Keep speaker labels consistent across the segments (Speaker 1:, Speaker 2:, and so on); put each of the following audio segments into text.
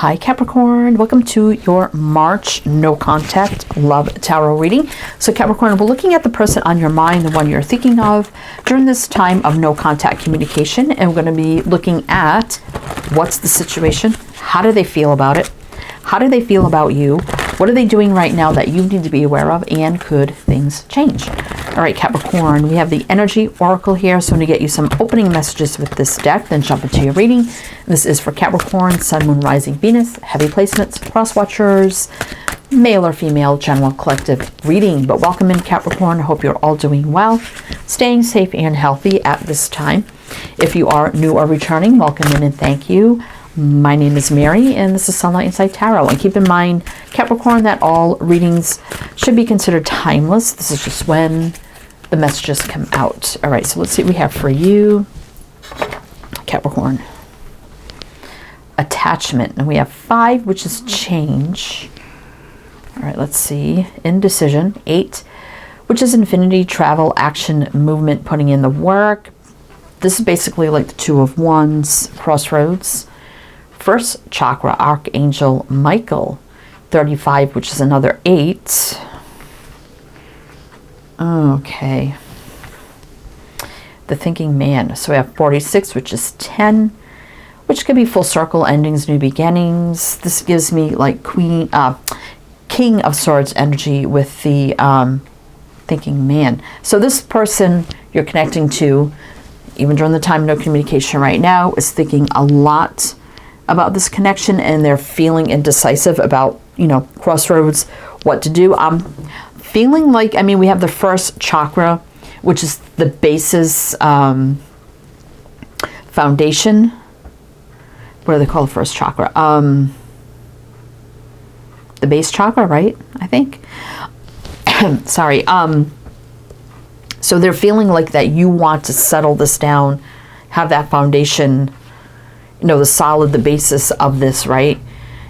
Speaker 1: Hi Capricorn, welcome to your March no contact love tarot reading. So Capricorn, we're looking at the person on your mind, the one you're thinking of during this time of no contact communication, and we're going to be looking at what's the situation, how do they feel about it, how do they feel about you, what are they doing right now that you need to be aware of, and could things change? All right, Capricorn, we have the Energy Oracle here, so I'm going to get you some opening messages with this deck, then jump into your reading. This is for Capricorn, Sun, Moon, Rising, Venus, heavy placements, cross watchers, male or female, general collective reading. But welcome in, Capricorn. I hope you're all doing well, staying safe and healthy at this time. If you are new or returning, welcome in and thank you. My name is Mary, and this is Sunlight Inside Tarot. And keep in mind, Capricorn, that all readings should be considered timeless. This is just when the messages come out. All right, so let's see what we have for you, Capricorn. Attachment, and we have 5, which is change. All right, let's see. Indecision, 8, which is infinity, travel, action, movement, putting in the work. This is basically like the 2 of Wands, crossroads. First chakra, Archangel Michael, 35, which is another 8. Okay. The Thinking Man. So we have 46, which is 10, which could be full circle, endings, new beginnings. This gives me like King of Swords energy with the Thinking Man. So this person you're connecting to, even during the time of no communication right now, is thinking a lot about this connection, and they're feeling indecisive about, you know, crossroads, what to do. I'm feeling like, I mean, we have the first chakra, which is the basis, foundation. What do they call the first chakra? The base chakra, right? I think. Sorry. So they're feeling like that you want to settle this down, have that foundation, you know, the basis of this, right?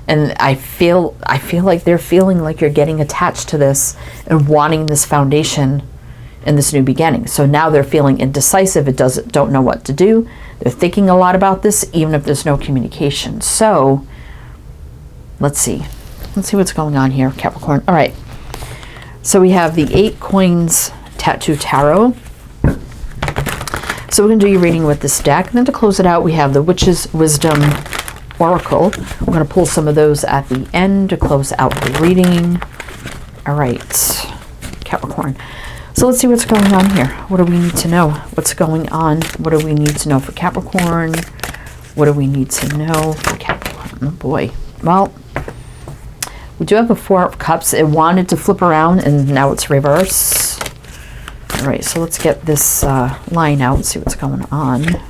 Speaker 1: And I feel like they're feeling like you're getting attached to this and wanting this foundation in this new beginning. So now they're feeling indecisive. Don't know what to do. They're thinking a lot about this, even if there's no communication. So let's see what's going on here, Capricorn. All right. So we have the 8 Coins Tattoo Tarot. So we're going to do your reading with this deck. And then to close it out, we have the Witch's Wisdom Oracle. We're going to pull some of those at the end to close out the reading. All right, Capricorn. So let's see what's going on here. What do we need to know? What's going on? What do we need to know for Capricorn? What do we need to know for Capricorn? Oh boy. Well, we do have a 4 of Cups. It wanted to flip around, and now it's reverse. All right, so let's get this line out and see what's going on.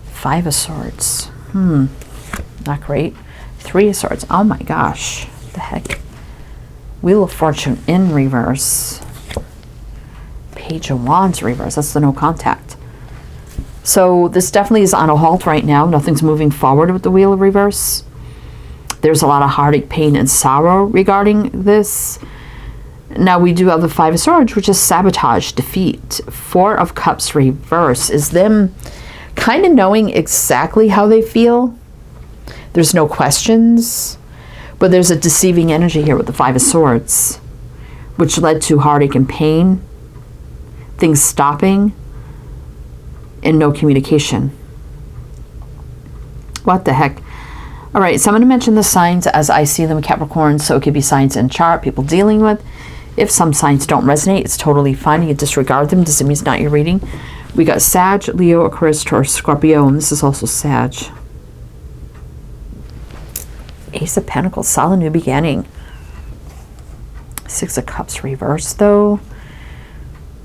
Speaker 1: 5 of Swords. Not great. 3 of Swords. Oh my gosh. What the heck? Wheel of Fortune in reverse. Page of Wands reverse. That's the no contact. So this definitely is on a halt right now. Nothing's moving forward with the Wheel of Reverse. There's a lot of heartache, pain, and sorrow regarding this. Now we do have the 5 of Swords, which is sabotage, defeat. 4 of Cups reverse is them kind of knowing exactly how they feel. There's no questions, but there's a deceiving energy here with the 5 of Swords, which led to heartache and pain, things stopping, and no communication. What the heck? All right, so I'm going to mention the signs as I see them, Capricorn. So it could be signs in chart, people dealing with. If some signs don't resonate, it's totally fine. You can disregard them. Doesn't mean it's not your reading. We got Sag, Leo, Aquarius, Taurus, Scorpio, and this is also Sag. Ace of Pentacles, solid new beginning. 6 of Cups reverse, though.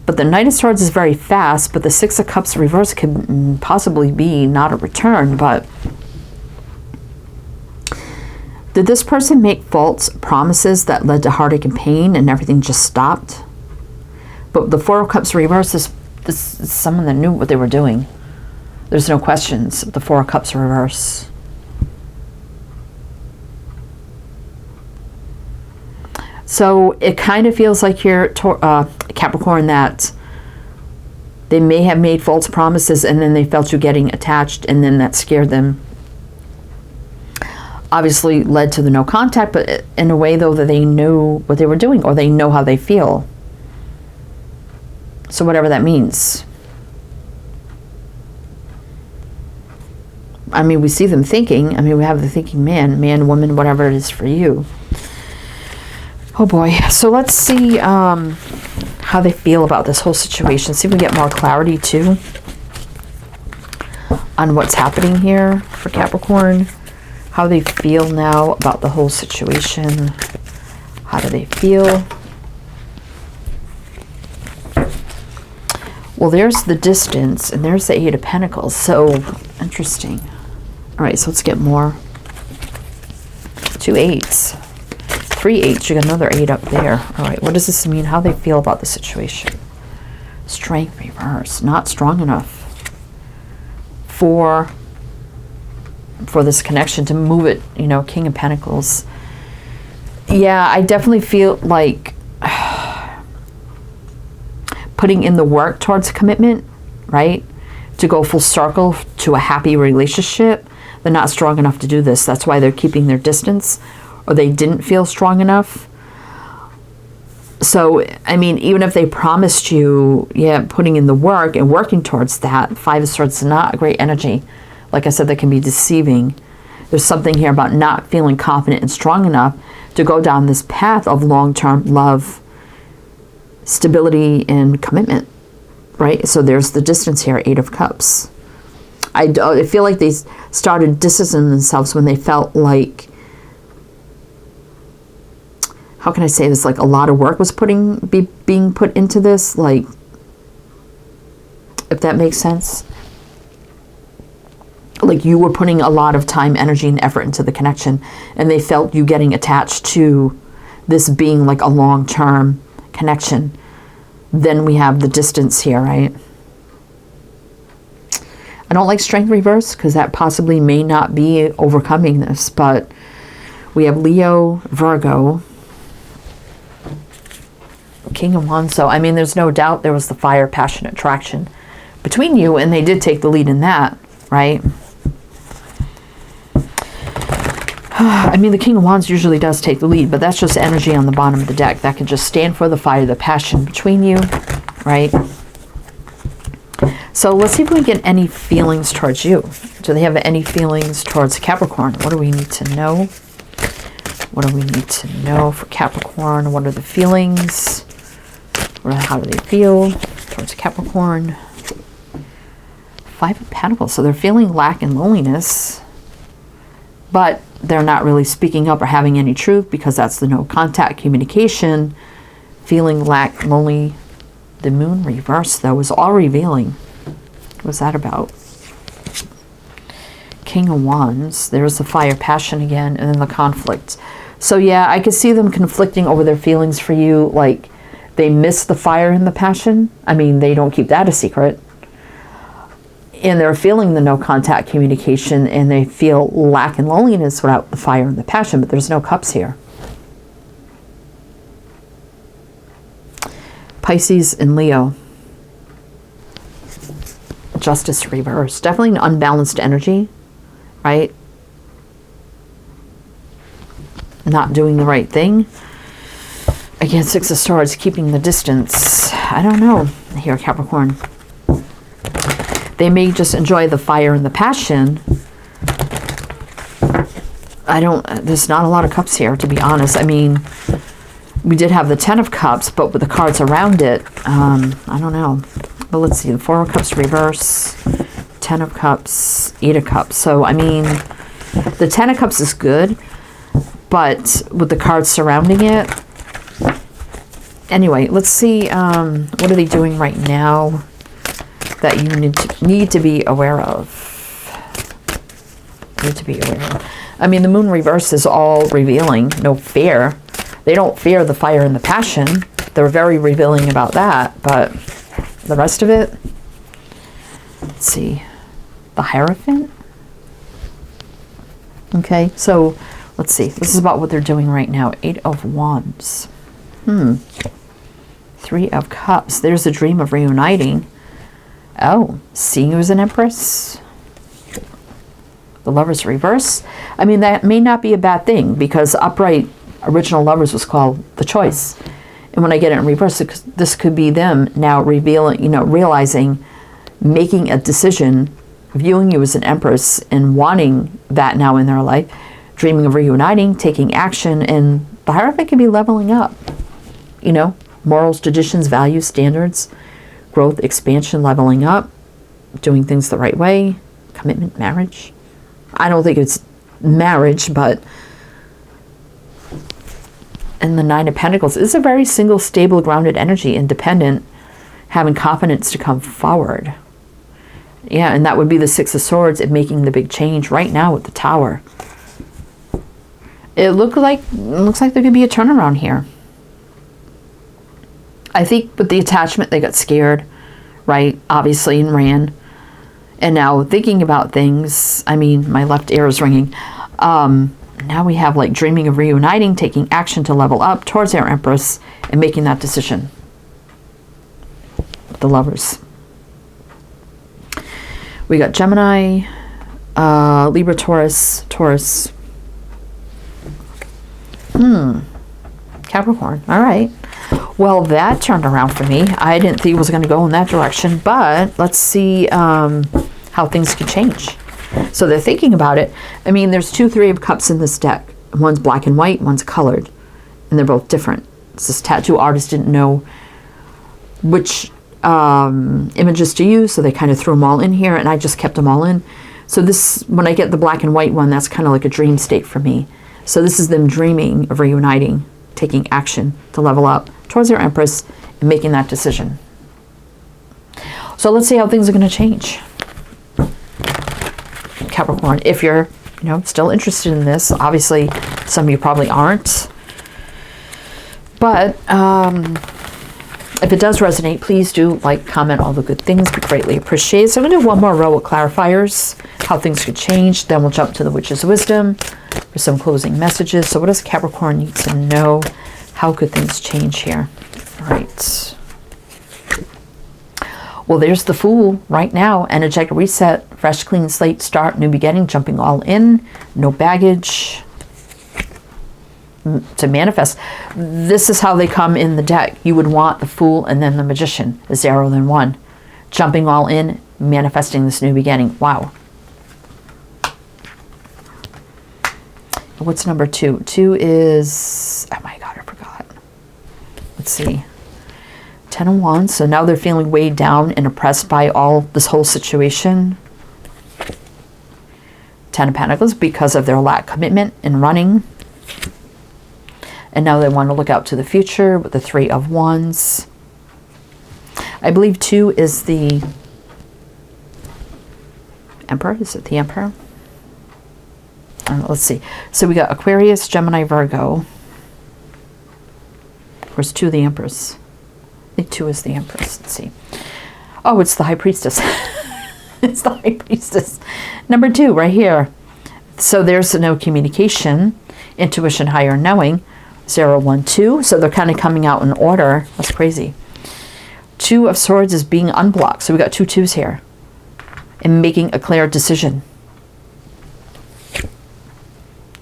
Speaker 1: But the Knight of Swords is very fast, but the 6 of Cups reverse could possibly be not a return, but did this person make false promises that led to heartache and pain and everything just stopped? But the 4 of Cups reverse is someone that knew what they were doing. There's no questions. The 4 of Cups reverse. So it kind of feels like you're Capricorn, that they may have made false promises and then they felt you getting attached and then that scared them. obviously led to the no contact, but in a way though that they knew what they were doing, or they know how they feel. So whatever that means. I mean, we see them thinking. I mean, we have the thinking man, woman, whatever it is for you. Oh boy. So let's see how they feel about this whole situation. See if we get more clarity too on what's happening here for Capricorn. How they feel now about the whole situation. How do they feel? Well, there's the distance, and there's the Eight of Pentacles. So, interesting. All right, so let's get more. 2 8s. 3 8s. You got another 8 up there. All right, what does this mean? How they feel about the situation? Strength reverse. Not strong enough for this connection to move it. You know, King of Pentacles. Yeah, I definitely feel like putting in the work towards commitment, right? To go full circle to a happy relationship. They're not strong enough to do this. That's why they're keeping their distance, or they didn't feel strong enough. So, I mean, even if they promised you, yeah, putting in the work and working towards that, 5 of Swords is not a great energy. Like I said, that can be deceiving. There's something here about not feeling confident and strong enough to go down this path of long-term love, stability, and commitment, right? So there's the distance here, 8 of Cups. I feel like they started distancing themselves when they felt like, how can I say this, like a lot of work was being put into this, like, if that makes sense. Like you were putting a lot of time, energy, and effort into the connection, and they felt you getting attached to this being like a long-term connection. Then we have the distance here, right? I don't like strength reverse because that possibly may not be overcoming this, but we have Leo, Virgo, King of Wands. So, I mean, there's no doubt there was the fire, passion, attraction between you, and they did take the lead in that, right? I mean, the King of Wands usually does take the lead, but that's just energy on the bottom of the deck. That can just stand for the fire, the passion between you, right? So let's see if we get any feelings towards you. Do they have any feelings towards Capricorn? What do we need to know? What do we need to know for Capricorn? What are the feelings? How do they feel towards Capricorn? 5 of Pentacles. So they're feeling lack and loneliness, but they're not really speaking up or having any truth because that's the no contact communication. Feeling lack, lonely. The Moon reverse, though, is all revealing. What's that about? King of Wands. There's the fire, passion again, and then the conflict. So yeah, I could see them conflicting over their feelings for you. Like they miss the fire and the passion. I mean, they don't keep that a secret. And they're feeling the no contact communication, and they feel lack and loneliness without the fire and the passion, but there's no cups here. Pisces and Leo. Justice reverse. Definitely an unbalanced energy, right? Not doing the right thing. Again, 6 of Swords, keeping the distance. I don't know here, Capricorn. They may just enjoy the fire and the passion. There's not a lot of cups here, to be honest. I mean, we did have the 10 of Cups, but with the cards around it, I don't know. But let's see, the 4 of Cups reverse, 10 of Cups, 8 of Cups. So, I mean, the 10 of Cups is good, but with the cards surrounding it. Anyway, let's see, what are they doing right now that you need to be aware of? Need to be aware of. I mean, the Moon reverse is all revealing, no fear. They don't fear the fire and the passion. They're very revealing about that, but the rest of it, let's see, the Hierophant. Okay, so let's see. This is about what they're doing right now. 8 of Wands. 3 of Cups. There's the dream of reuniting. Oh, seeing you as an Empress. The Lovers reverse. I mean, that may not be a bad thing, because upright original Lovers was called the choice. And when I get it in reverse, this could be them now revealing, realizing, making a decision, viewing you as an Empress and wanting that now in their life, dreaming of reuniting, taking action, and the Hierophant can be leveling up. Morals, traditions, values, standards, growth, expansion, leveling up, doing things the right way, commitment, marriage. I don't think it's marriage, but in the Nine of Pentacles, it's a very single, stable, grounded energy, independent, having confidence to come forward. Yeah, and that would be the Six of Swords and making the big change right now with the Tower. It looks like there could be a turnaround here. I think with the attachment, they got scared, right? Obviously, and ran. And now thinking about things, I mean, my left ear is ringing. Now we have like dreaming of reuniting, taking action to level up towards their Empress and making that decision. The Lovers. We got Gemini, Libra, Taurus. Capricorn. All right. Well, that turned around for me. I didn't think it was going to go in that direction, but let's see how things could change. So they're thinking about it. I mean, there's 2 Three of Cups in this deck. One's black and white, one's colored, and they're both different. This tattoo artist didn't know which images to use, so they kind of threw them all in here, and I just kept them all in. So this, when I get the black and white one, that's kind of like a dream state for me. So this is them dreaming of reuniting, taking action to level up towards their Empress and making that decision. So let's see how things are going to change. Capricorn, if you're, still interested in this, obviously some of you probably aren't. But if it does resonate, please do like, comment, all the good things. We greatly appreciate it. So I'm going to do one more row of clarifiers, how things could change. Then we'll jump to the Witch's Wisdom for some closing messages. So what does Capricorn need to know? How could things change here? All right. Well, there's the Fool right now. Energetic reset, fresh, clean slate, start, new beginning, jumping all in, no baggage. To manifest. This is how they come in the deck. You would want the Fool and then the Magician, 0 then 1. Jumping all in, manifesting this new beginning. Wow. What's number 2? 2 is, oh my God, I forgot. Let's see. 10 of Wands. So now they're feeling weighed down and oppressed by this whole situation. 10 of Pentacles because of their lack of commitment in running. And now they want to look out to the future with the 3 of Wands. I believe 2 is the Emperor. Is it the Emperor? Let's see. So we got Aquarius, Gemini, Virgo. Where's 2 of the Empress? I think 2 is the Empress. Let's see. Oh, it's the High Priestess. It's the High Priestess. Number 2 right here. So there's no communication, intuition, higher knowing. 0, 1, 2. So they're kind of coming out in order. That's crazy. 2 of Swords is being unblocked. So we got 2 2s here. And making a clear decision.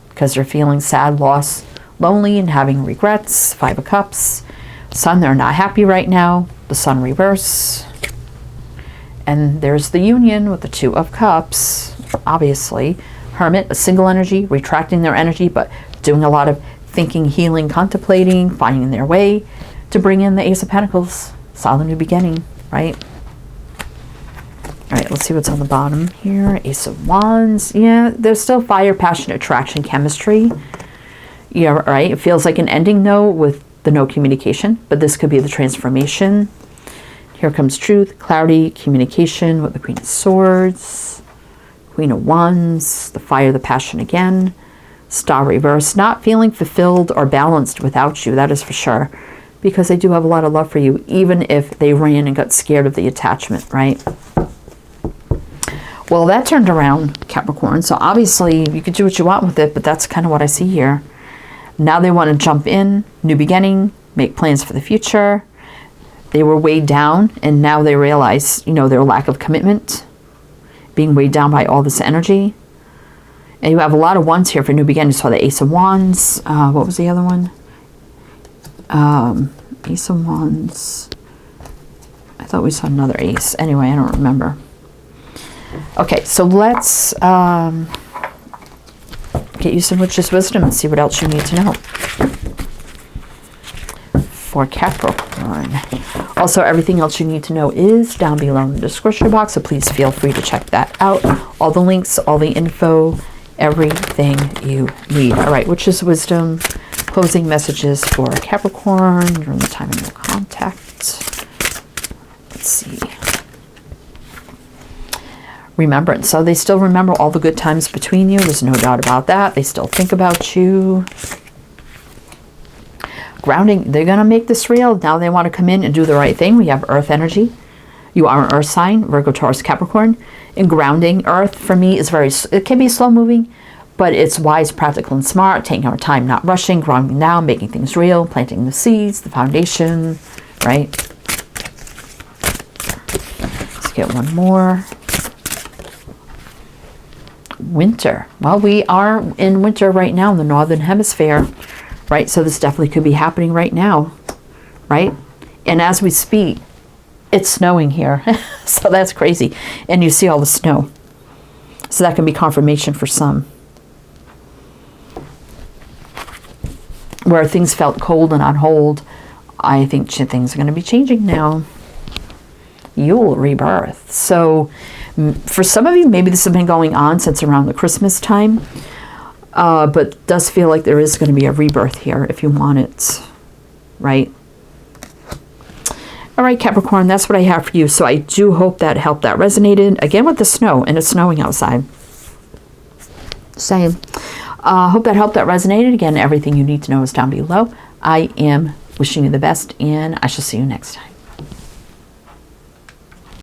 Speaker 1: Because they're feeling sad, lost, lonely, and having regrets. 5 of Cups. Sun, they're not happy right now. The Sun reverse. And there's the Union with the 2 of Cups. Obviously. Hermit, a single energy, retracting their energy, but doing a lot of thinking, healing, contemplating, finding their way to bring in the Ace of Pentacles. Solid new beginning, right? All right, let's see what's on the bottom here. Ace of Wands. Yeah, there's still fire, passion, attraction, chemistry. Yeah, right. It feels like an ending, though, with the no communication, but this could be the transformation. Here comes truth, clarity, communication with the Queen of Swords, Queen of Wands, the fire, the passion again, Star reverse, not feeling fulfilled or balanced without you, that is for sure, because they do have a lot of love for you, even if they ran and got scared of the attachment, right? Well, that turned around, Capricorn, so obviously you could do what you want with it, but that's kind of what I see here. Now they want to jump in, new beginning, make plans for the future. They were weighed down, and now they realize, their lack of commitment, being weighed down by all this energy. And you have a lot of wands here for new beginnings. So the Ace of Wands. What was the other one? Ace of Wands. I thought we saw another ace. Anyway, I don't remember. Okay, so let's get you some witch's wisdom and see what else you need to know for Capricorn. Also, everything else you need to know is down below in the description box, so please feel free to check that out. All the links, all the info, everything you need. All right, witch's wisdom, closing messages for Capricorn during the time of your contact. Let's see. Remembrance. So they still remember all the good times between you. There's no doubt about that. They still think about you. Grounding. They're going to make this real. Now they want to come in and do the right thing. We have earth energy. You are an earth sign, Virgo, Taurus, Capricorn. And grounding, earth for me is it can be slow moving, but it's wise, practical, and smart. Taking our time, not rushing, grounding down, making things real, planting the seeds, the foundation, right? Let's get one more. Winter. Well, we are in winter right now in the northern hemisphere, right? So this definitely could be happening right now, right? And as we speak, it's snowing here. So that's crazy. And you see all the snow. So that can be confirmation for some. Where things felt cold and on hold, I think things are going to be changing now. You'll rebirth. So for some of you, maybe this has been going on since around the Christmas time. But it does feel like there is going to be a rebirth here if you want it, right? All right, Capricorn, that's what I have for you. So I do hope that helped, that resonated. Again, with the snow, and it's snowing outside. Same. Hope that helped, that resonated. Again, everything you need to know is down below. I am wishing you the best, and I shall see you next time.